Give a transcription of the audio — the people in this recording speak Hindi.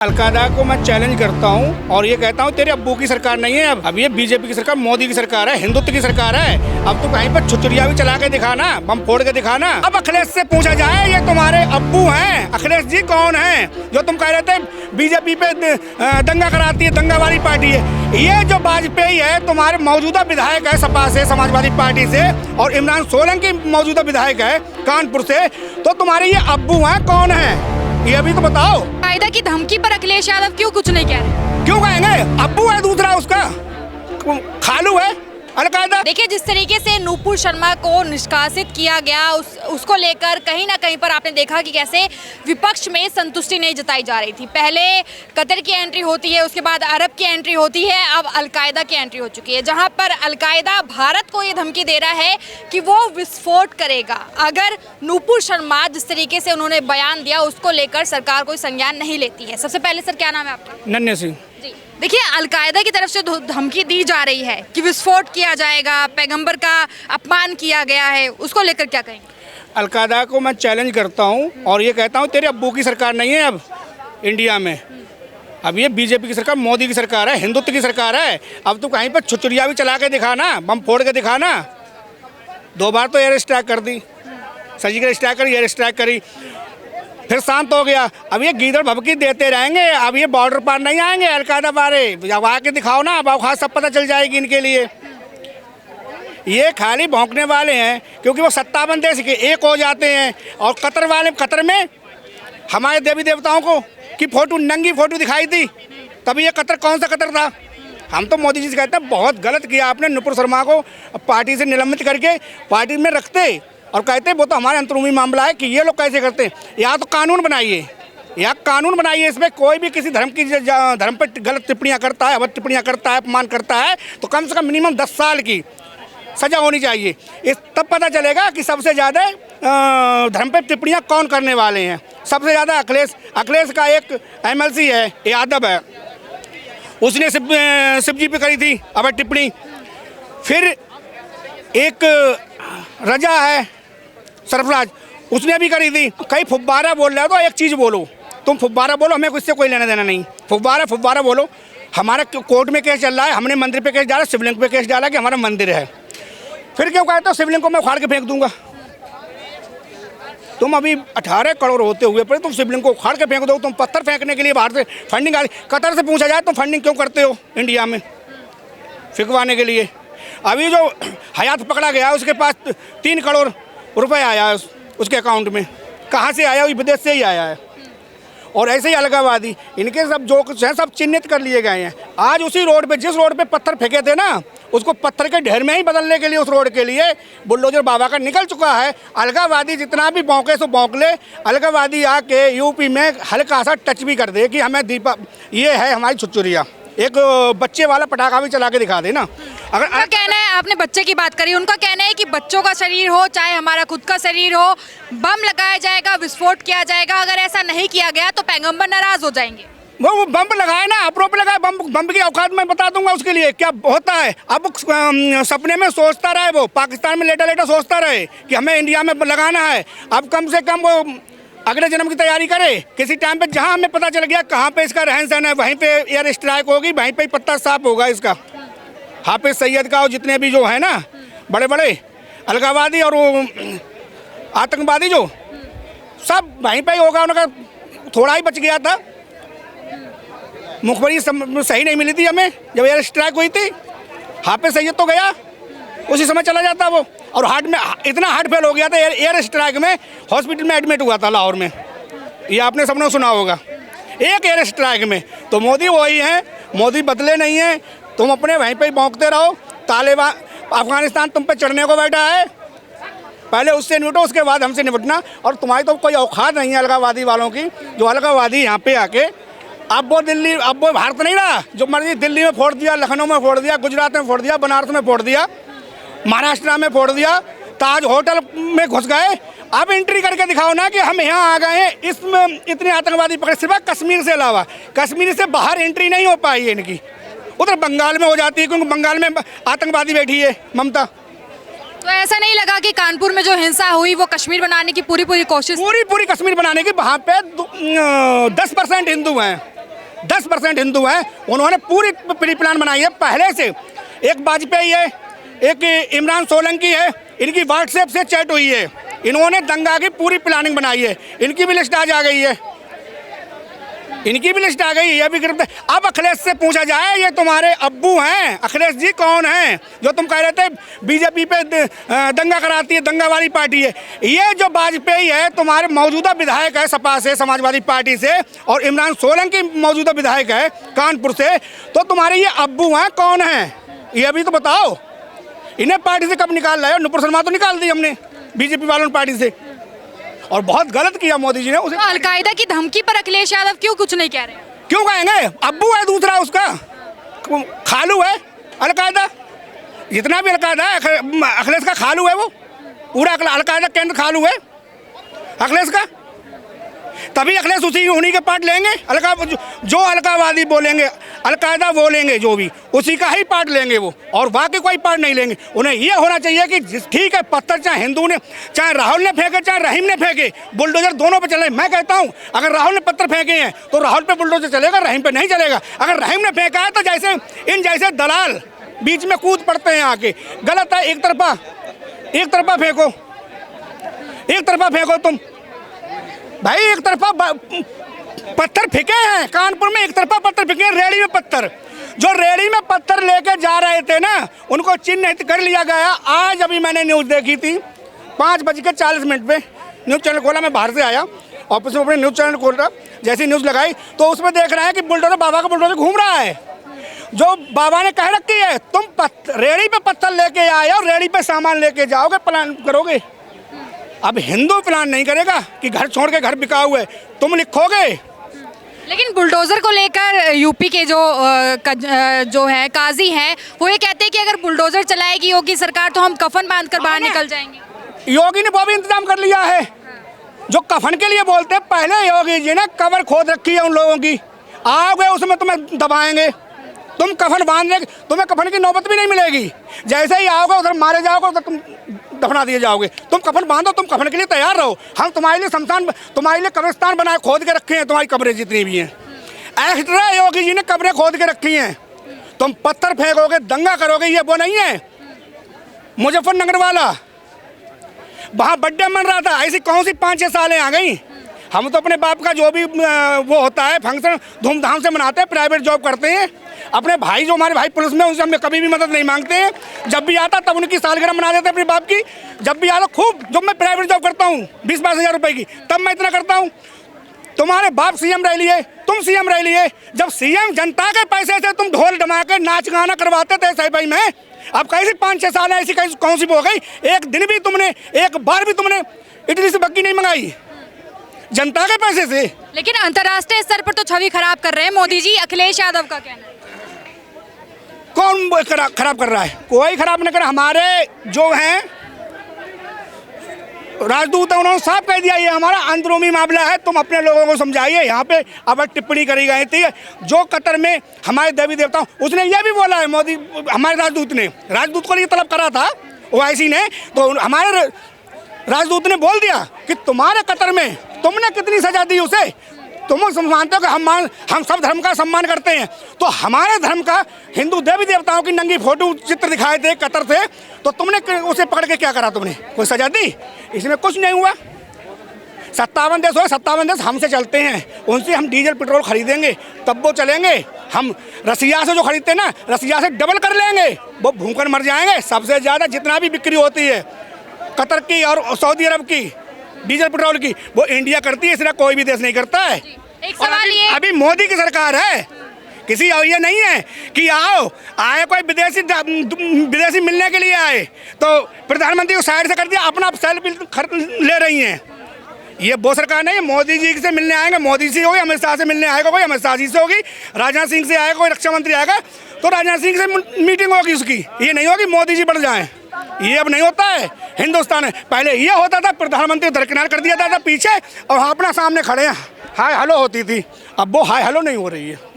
अलकायदा को मैं चैलेंज करता हूं और ये कहता हूं तेरे अब्बू की सरकार नहीं है। अब ये बीजेपी की सरकार, मोदी की सरकार है, हिंदुत्व की सरकार है। अब तो कहीं पर छुचुरिया भी चला के दिखाना, बम फोड़ के दिखाना। अब अखिलेश से पूछा जाए ये तुम्हारे अब्बू हैं, अखिलेश जी कौन हैं जो तुम कह रहे थे बीजेपी पे दंगा कराती है, दंगा वाली पार्टी है। ये जो वाजपेयी है तुम्हारे मौजूदा विधायक है सपा से, समाजवादी पार्टी से, और इमरान सोलंकी मौजूदा विधायक है कानपुर से। तो तुम्हारे ये अब्बू हैं कौन है ये अभी तो बताओ। अलकायदा की धमकी पर अखिलेश यादव क्यों कुछ नहीं कह रहे? क्यों कहेंगे? अब्बू है दूसरा, उसका खालू है अलकायदा। देखिए, जिस तरीके से नूपुर शर्मा को निष्कासित किया गया उसको लेकर कहीं ना कहीं पर आपने देखा कि कैसे विपक्ष में संतुष्टि नहीं जताई जा रही थी। पहले कतर की एंट्री होती है, उसके बाद अरब की एंट्री होती है, अब अलकायदा की एंट्री हो चुकी है, जहां पर अलकायदा भारत को ये धमकी दे रहा है कि वो विस्फोट करेगा अगर नूपुर शर्मा जिस तरीके से उन्होंने बयान दिया उसको लेकर सरकार कोई संज्ञान नहीं लेती है। सबसे पहले सर, क्या नाम है आपका? नन्हे सिंह जी, देखिए, अलकायदा की तरफ से धमकी दी जा रही है कि विस्फोट किया जाएगा, पैगंबर का अपमान किया गया है, उसको लेकर क्या कहेंगे? अलकायदा को मैं चैलेंज करता हूं और ये कहता हूं तेरे अब्बू की सरकार नहीं है अब इंडिया में। अब ये बीजेपी की सरकार, मोदी की सरकार है, हिंदुत्व की सरकार है। अब तो कहीं पर छुचुरिया भी चला के दिखाना, बम फोड़ के दिखाना। 2 बार तो एयर स्ट्राइक कर दी, सर्जिकल स्ट्राइक करी, एयर स्ट्राइक करी, फिर शांत हो गया। अब ये गीदड़ भभकी देते रहेंगे। अब ये बॉर्डर पार नहीं आएंगे अलकायदा वाले। जब आके दिखाओ ना, अब खास सब पता चल जाएगी इनके लिए। ये खाली भौंकने वाले हैं क्योंकि वो 57 देश के एक हो जाते हैं। और कतर वाले, कतर में हमारे देवी देवताओं को की फोटो, नंगी फोटो दिखाई थी, तभी ये कतर कौन सा कतर था? हम तो मोदी जी से कहते हैं बहुत गलत किया आपने नुपुर शर्मा को पार्टी से निलंबित करके पार्टी में रखते और कहते वो तो हमारे अंदरूनी मामला है कि ये लोग कैसे करते हैं। या तो कानून बनाइए, या कानून बनाइए, इसमें कोई भी किसी धर्म पर गलत टिप्पणियां करता है, अवैध टिप्पणियां करता है, अपमान करता है, तो कम से कम मिनिमम 10 साल की सजा होनी चाहिए। इस तब पता चलेगा कि सबसे ज़्यादा धर्म पर टिप्पणियां कौन करने वाले हैं। सबसे ज़्यादा अखिलेश का एक MLC है, यादव है, उसने शिव जी पे करी थी अवैध टिप्पणी। फिर एक रजा है सरफराज, उसने भी करी थी। कई फुब्बारा बोल रहे हो तो एक चीज़ बोलो, तुम फुब्बारा बोलो, हमें इससे कोई लेना देना नहीं। फुब्बारा बोलो। हमारा कोर्ट में केस चल रहा है, हमने मंदिर पे केस डाला, शिवलिंग पे केस डाला कि हमारा मंदिर है। फिर क्यों कहते हो शिवलिंग को मैं उखाड़ के फेंक दूंगा? तुम अभी 18 करोड़ होते हुए पर तुम शिवलिंग को उखाड़ के फेंक दो। तुम पत्थर फेंकने के लिए बाहर से फंडिंग आ रही। कतर से पूछा जाए तुम फंडिंग क्यों करते हो इंडिया में फिकवाने के लिए? अभी जो हयात पकड़ा गया उसके पास 3 करोड़ रुपए आया है उसके अकाउंट में। कहाँ से आया? विदेश से ही आया है। और ऐसे ही अलगाववादी, इनके सब जो कुछ है सब चिन्हित कर लिए गए हैं। आज उसी रोड पे, जिस रोड पे पत्थर फेंके थे ना, उसको पत्थर के ढेर में ही बदलने के लिए उस रोड के लिए बुलडोजर बाबा का निकल चुका है। अलगाववादी जितना भी भौंके सो भौंक ले, अलगाववादी आके यूपी में हल्का सा टच भी कर दे कि हमें ये है हमारी छुचुरिया, एक बच्चे वाला पटाखा भी चला के दिखा दे ना। अगर कहना है, आपने बच्चे की बात करी, उनका कहना है कि बच्चों का शरीर हो चाहे हमारा खुद का शरीर हो, बम लगाया जाएगा, विस्फोट किया जाएगा। अगर ऐसा नहीं किया गया तो पैगंबर नाराज हो जाएंगे। वो बम लगाए ना, अप्रोप लगाए, बम की औकात मैं बता दूंगा उसके लिए क्या होता है। अब सपने में सोचता रहे, वो पाकिस्तान में लेटा सोचता रहे कि हमें इंडिया में लगाना है। अब कम से कम वो अगले जन्म की तैयारी करे। किसी टाइम पे जहां हमें पता चल गया कहां पे इसका रहन सहन है, वहीं पे एयर स्ट्राइक होगी, वहीं पे पत्ता साफ होगा इसका। हाफिज सैयद का और जितने भी जो है ना बड़े बड़े अलगाववादी और आतंकवादी जो सब वहीं पे ही होगा। उनका थोड़ा ही बच गया था, मुखबरी सही नहीं मिली थी हमें जब एयर स्ट्राइक हुई थी। हाफिज सैयद तो गया, उसी समय चला जाता वो। और हार्ट में इतना हार्ट फेल हो गया था एयर स्ट्राइक में, हॉस्पिटल में एडमिट हुआ था लाहौर में। ये आपने सबने सुना होगा, एक एयर स्ट्राइक में। तो मोदी वही हैं, मोदी बदले नहीं हैं। तुम अपने वहीं पे ही भौंकते रहो। तालिबान अफगानिस्तान तुम पे चढ़ने को बैठा है, पहले उससे निपटो, उसके बाद हमसे निपटना। और तुम्हारी तो कोई औकात नहीं है अलगाववादी वालों की। जो अलगाववादी यहाँ पे आके अब वो भारत नहीं रहा, जो मर्जी दिल्ली में फोड़ दिया, लखनऊ में फोड़ दिया, गुजरात में फोड़ दिया, बनारस में फोड़ दिया, महाराष्ट्र में फोड़ दिया, ताज होटल में घुस गए। अब एंट्री करके दिखाओ ना कि हम यहाँ आ गए हैं। इसमें इतने आतंकवादी पकड़े, सिर्फ कश्मीर से अलावा। कश्मीर से बाहर एंट्री नहीं हो पाई है इनकी। उधर बंगाल में हो जाती है क्योंकि बंगाल में आतंकवादी बैठी है ममता। तो ऐसा नहीं लगा कि कानपुर में जो हिंसा हुई वो कश्मीर बनाने की पूरी कोशिश? पूरी कश्मीर बनाने की। वहाँ पे 10% हिंदू हैं, 10% हिंदू हैं। उन्होंने पूरी प्री प्लान बनाई है पहले से। एक वाजपेयी है, एक इमरान सोलंकी है, इनकी व्हाट्सएप से चैट हुई है। इन्होंने दंगा की पूरी प्लानिंग बनाई है। इनकी भी लिस्ट आज आ गई है, इनकी भी लिस्ट आ गई है। भी गिरफ्तार। अब अखिलेश से पूछा जाए, ये तुम्हारे अब्बू हैं, अखिलेश जी कौन हैं जो तुम कह रहे थे बीजेपी पे दंगा कराती है, दंगा वाली पार्टी है। ये जो वाजपेयी है तुम्हारे मौजूदा विधायक है सपा से, समाजवादी पार्टी से, और इमरान सोलंकी मौजूदा विधायक है कानपुर से। तो तुम्हारे ये अब्बू हैं कौन हैं, ये भी तो बताओ। इन्हें पार्टी से कब निकाल रहे हो? नुपुर शर्मा तो निकाल दी हमने बीजेपी वालों ने पार्टी से, और बहुत गलत किया मोदी जी ने। उसे अलकायदा की धमकी पर अखिलेश यादव क्यों कुछ नहीं कह रहे? क्यों कहेंगे? अब्बू है दूसरा, उसका खालू है अलकायदा। जितना भी अलकायदा है अखिलेश का खालू है, वो पूरा अलकायदा केंद्र खालू है अखिलेश का। तभी अखिलेश उन्हीं के पार्ट लेंगे। जो अलकावादी बोलेंगे, अलकायदा बोलेंगे, जो भी उसी का ही पार्ट लेंगे वो, और बाकी कोई पार्ट नहीं लेंगे। उन्हें ये होना चाहिए कि ठीक है, पत्थर चाहे हिंदू ने, चाहे राहुल ने फेंके, चाहे रहीम ने फेंके, बुलडोजर दोनों पे चले। मैं कहता हूँ अगर राहुल ने पत्थर फेंके हैं तो राहुल पे बुलडोजर चलेगा, रहीम पे नहीं चलेगा। अगर रहीम ने फेंका है तो जैसे इन जैसे दलाल बीच में कूद पड़ते हैं आके, गलत है। एक तरफा फेंको, एक तरफा फेंको तुम भाई। एक तरफा पत्थर फेंके हैं कानपुर में, एक तरफा पत्थर फेंके हैं। रेड़ी में पत्थर, जो रेड़ी में पत्थर लेके जा रहे थे ना, उनको चिन्हित कर लिया गया। आज अभी मैंने न्यूज़ देखी थी 5:40 पे, न्यूज़ चैनल खोला, मैं बाहर से आया ऑफिस में, अपने न्यूज़ चैनल खोल रहा, जैसी न्यूज़ लगाई तो उसमें देख रहे हैं कि बुलडोजर, बाबा का बुलडोजर घूम रहा है। जो बाबा ने कह रखी है, तुम रेड़ी पे पत्थर लेके आए और रेड़ी पे सामान लेके जाओगे, प्लान करोगे। अब हिंदू प्लान नहीं करेगा कि घर छोड़ के घर बिका हुए तुम लिखोगे। लेकिन बुलडोजर को लेकर यूपी के जो है काजी हैं, वो ये कहते हैं कि अगर बुलडोजर चलाएगी योगी सरकार तो हम कफन बांधकर बाहर निकल जाएंगे। योगी ने वो भी इंतजाम कर लिया है। जो कफन के लिए बोलते हैं, पहले योगी जी ने कबर खोद रखी है उन लोगों की। आओगे उसमें तुम्हें दबाएंगे, तुम कफन बांधने, तुम्हें कफन की नौबत भी नहीं मिलेगी। जैसे ही आओगे उधर मारे जाओगे, उधर तुम दफना दिए जाओगे। तुम कफन बांधो, तुम कफन के लिए तैयार रहो। हम तुम्हारे लिए शमशान, तुम्हारे लिए कब्रिस्तान बनाए, खोद के रखे हैं, तुम्हारी कब्रें जितनी भी हैं। एक्स्ट्रा योगी जी ने कब्रें खोद के रखी हैं। तुम पत्थर फेंकोगे, दंगा करोगे, ये वो नहीं है मुजफ्फरनगर वाला। वहाँ बर्थडे मन रहा था, ऐसी कौन सी 5-6 सालें आ गई। हम तो अपने बाप का जो भी वो होता है फंक्शन धूमधाम से मनाते हैं, प्राइवेट जॉब करते हैं। अपने भाई, जो हमारे भाई पुलिस में, उनसे हम कभी भी मदद नहीं मांगते हैं। जब भी आता तब उनकी सालगिरह मना देते हैं अपने बाप की। जब भी आता खूब, जब मैं प्राइवेट जॉब करता हूँ 20-22 हज़ार रुपए की, तब मैं इतना करता हूँ। तुम्हारे बाप सीएम रह लिए, तुम सीएम रह लिए। जब सीएम जनता के पैसे से तुम ढोल धमाके नाच गाना करवाते थे सही में, अब कैसी 5-6 साल ऐसी कौन सी हो गई? एक दिन भी तुमने, एक बार भी तुमने इडली से बग्गी नहीं मंगाई जनता के पैसे से। लेकिन अंतर्राष्ट्रीय स्तर पर तो छवि खराब कर रहे हैं मोदी जी। अखिलेश यादव का कहना है। कौन खराब कर रहा है? कोई खराब नहीं कर रहा। हमारे जो हैं राजदूत है, उन्होंने साफ कह दिया ये हमारा अंदरूनी मामला है, तुम अपने लोगों को समझाइए। यहाँ पे अब टिप्पणी करी गई थी जो कतर में हमारे देवी देवताओं, उसने ये भी बोला है, मोदी हमारे राजदूत को ये तलब करा था ओआईसी ने, तो हमारे राजदूत ने बोल दिया कि तुम्हारे कतर में तुमने कितनी सजा दी उसे। तुम मानते हो कि हम सब धर्म का सम्मान करते हैं, तो हमारे धर्म का हिंदू देवी देवताओं की नंगी फोटो चित्र दिखाए थे कतर से, तो तुमने उसे पकड़ के क्या करा? तुमने कोई सजा दी? इसमें कुछ नहीं हुआ। 57 देश हो, 57 देश हमसे चलते हैं, उनसे हम डीजल पेट्रोल खरीदेंगे तब वो चलेंगे। हम रसिया से जो खरीदते हैं ना, रसिया से डबल कर लेंगे, वो भूखकर मर जाएंगे। सबसे ज़्यादा जितना भी बिक्री होती है कतर की और सऊदी अरब की डीजल पेट्रोल की, वो इंडिया करती है, इसलिए कोई भी देश नहीं करता है। एक सवाल ये, अभी मोदी की सरकार है, किसी और ये नहीं है कि आए कोई विदेशी मिलने के लिए आए तो प्रधानमंत्री को साइड से कर दिया, अपना सेल्फी ले रही हैं। ये वो सरकार नहीं है। मोदी जी से मिलने आएंगे, मोदी से होगी, अमित शाह से मिलने आएगा कोई, अमित शाह जी से होगी, राजनाथ सिंह से आएगा कोई, रक्षा मंत्री आएगा तो राजनाथ सिंह से मीटिंग होगी उसकी। ये नहीं होगी मोदी जी बढ़ जाएं, ये अब नहीं होता है हिंदुस्तान है। पहले ये होता था, प्रधानमंत्री दरकिनार कर दिया था पीछे और अपना सामने खड़े हैं, हाय हेलो होती थी। अब वो हाय हेलो नहीं हो रही है।